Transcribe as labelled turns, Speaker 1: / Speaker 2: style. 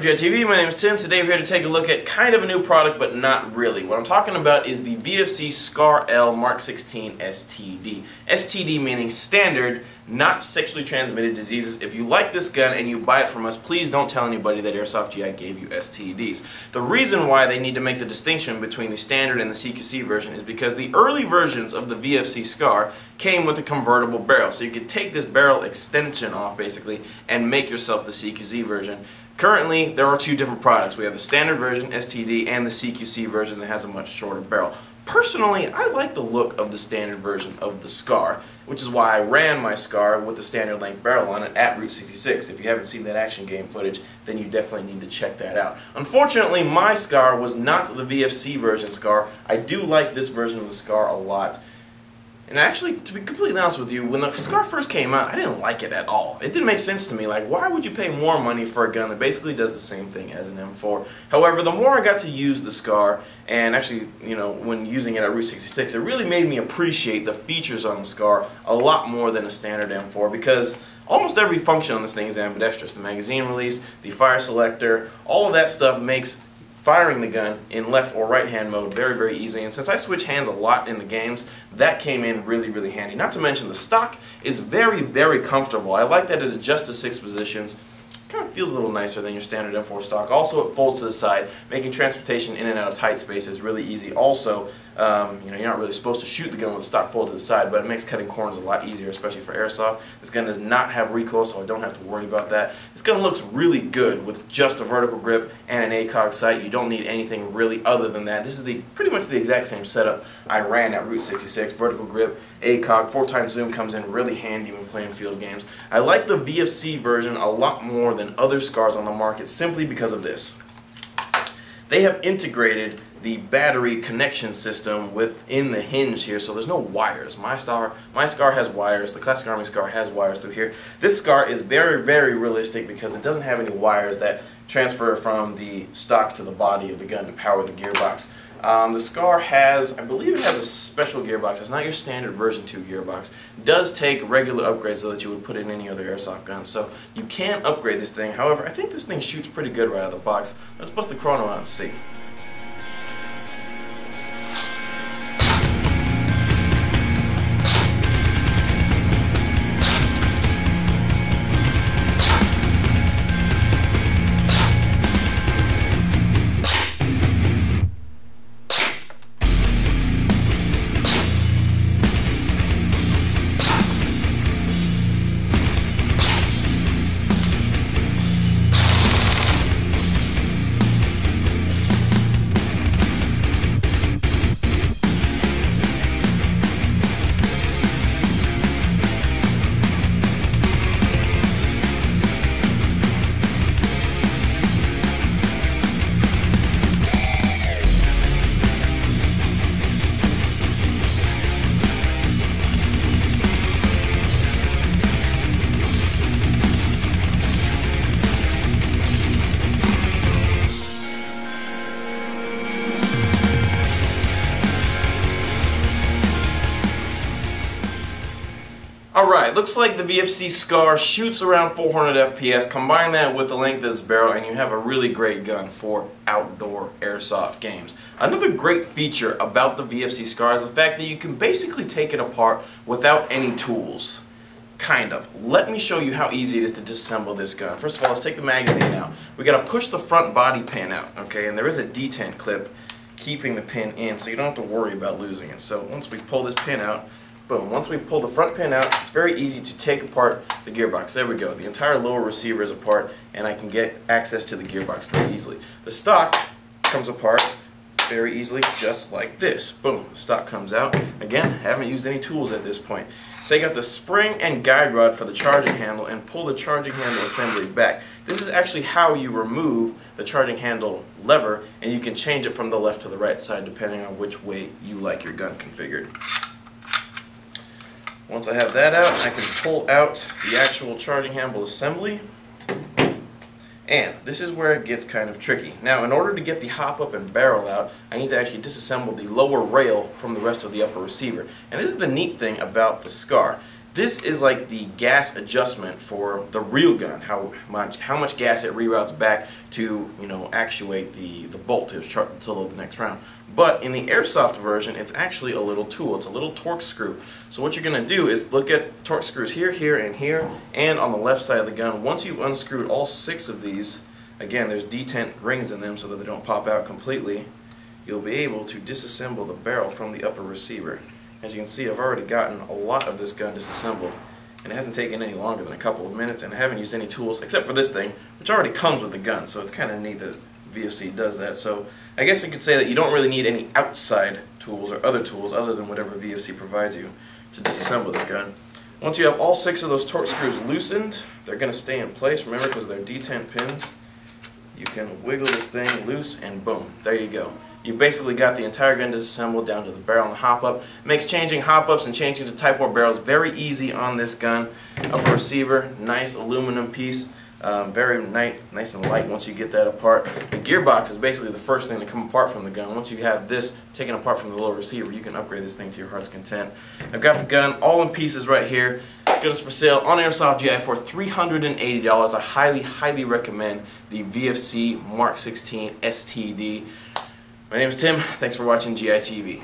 Speaker 1: What's up, TV? My name is Tim. Today we're here to take a look at kind of a new product, but not really. What I'm talking about is the VFC SCAR L Mark 16 STD. STD meaning standard, not sexually transmitted diseases. If you like this gun and you buy it from us, please don't tell anybody that Airsoft GI gave you STDs. The reason why they need to make the distinction between the standard and the CQC version is because the early versions of the VFC SCAR came with a convertible barrel. So you could take this barrel extension off basically and make yourself the CQC version. Currently, there are two different products. We have the standard version, STD, and the CQC version that has a much shorter barrel. Personally, I like the look of the standard version of the SCAR, which is why I ran my SCAR with the standard length barrel on it at Route 66. If you haven't seen that action game footage, then you definitely need to check that out. Unfortunately, my SCAR was not the VFC version SCAR. I do like this version of the SCAR a lot. And actually, to be completely honest with you, when the SCAR first came out, I didn't like it at all. It didn't make sense to me. Like, why would you pay more money for a gun that basically does the same thing as an M4? However, the more I got to use the SCAR, and actually, you know, when using it at Route 66, it really made me appreciate the features on the SCAR a lot more than a standard M4, because almost every function on this thing is ambidextrous. The magazine release, the fire selector, all of that stuff makes firing the gun in left or right hand mode very, very easy. And since I switch hands a lot in the games, that came in really, really handy. Not to mention the stock is very, very comfortable. I like that it adjusts to 6 positions. Kind of feels a little nicer than your standard M4 stock. Also, it folds to the side, making transportation in and out of tight spaces really easy. Also, you know, you're not really supposed to shoot the gun with the stock folded to the side, but it makes cutting corners a lot easier, especially for Airsoft. This gun does not have recoil, so I don't have to worry about that. This gun looks really good with just a vertical grip and an AEG sight. You don't need anything really other than that. This is pretty much the exact same setup I ran at Route 66. Vertical grip, AEG, 4x zoom comes in really handy when playing field games. I like the VFC version a lot more than other SCARs on the market simply because of this. They have integrated the battery connection system within the hinge here, so there's no wires. My SCAR has wires. The Classic Army SCAR has wires through here. This SCAR is very, very realistic because it doesn't have any wires that transfer from the stock to the body of the gun to power the gearbox. The SCAR has, I believe it has a special gearbox. It's not your standard version 2 gearbox. It does take regular upgrades so that you would put in any other Airsoft gun. So you can upgrade this thing. However, I think this thing shoots pretty good right out of the box. Let's bust the chrono out and see. Alright, looks like the VFC SCAR shoots around 400 FPS. Combine that with the length of this barrel and you have a really great gun for outdoor Airsoft games. Another great feature about the VFC SCAR is the fact that you can basically take it apart without any tools. Kind of. Let me show you how easy it is to disassemble this gun. First of all, let's take the magazine out. We got to push the front body pin out, okay? And there is a detent clip keeping the pin in, so you don't have to worry about losing it. So once we pull this pin out, boom, once we pull the front pin out, it's very easy to take apart the gearbox. There we go. The entire lower receiver is apart, and I can get access to the gearbox very easily. The stock comes apart very easily, just like this. Boom, the stock comes out. Again, haven't used any tools at this point. Take out the spring and guide rod for the charging handle and pull the charging handle assembly back. This is actually how you remove the charging handle lever, and you can change it from the left to the right side depending on which way you like your gun configured. Once I have that out, I can pull out the actual charging handle assembly. And this is where it gets kind of tricky. Now, in order to get the hop up and barrel out, I need to actually disassemble the lower rail from the rest of the upper receiver. And this is the neat thing about the SCAR. This is like the gas adjustment for the real gun, how much gas it reroutes back to, you know, actuate the bolt to load the next round. But in the Airsoft version, it's actually a little tool. It's a little torque screw. So what you're going to do is look at torque screws here, here, and here, and on the left side of the gun. Once you've unscrewed all 6 of these, again, there's detent rings in them so that they don't pop out completely, you'll be able to disassemble the barrel from the upper receiver. As you can see, I've already gotten a lot of this gun disassembled, and it hasn't taken any longer than a couple of minutes, and I haven't used any tools except for this thing, which already comes with the gun, so it's kind of neat that VFC does that. So I guess you could say that you don't really need any outside tools or other tools other than whatever VFC provides you to disassemble this gun. Once you have all 6 of those torque screws loosened, they're going to stay in place, remember, because they're detent pins. You can wiggle this thing loose and boom, there you go. You've basically got the entire gun disassembled down to the barrel and the hop-up. Makes changing hop-ups and changing to Type 4 barrels very easy on this gun. Upper receiver, nice aluminum piece, very nice and light once you get that apart. The gearbox is basically the first thing to come apart from the gun. Once you have this taken apart from the lower receiver, you can upgrade this thing to your heart's content. I've got the gun all in pieces right here. This gun is for sale on Airsoft GI for $380. I highly recommend the VFC Mark 16 STD. My name is Tim. Thanks for watching GI TV.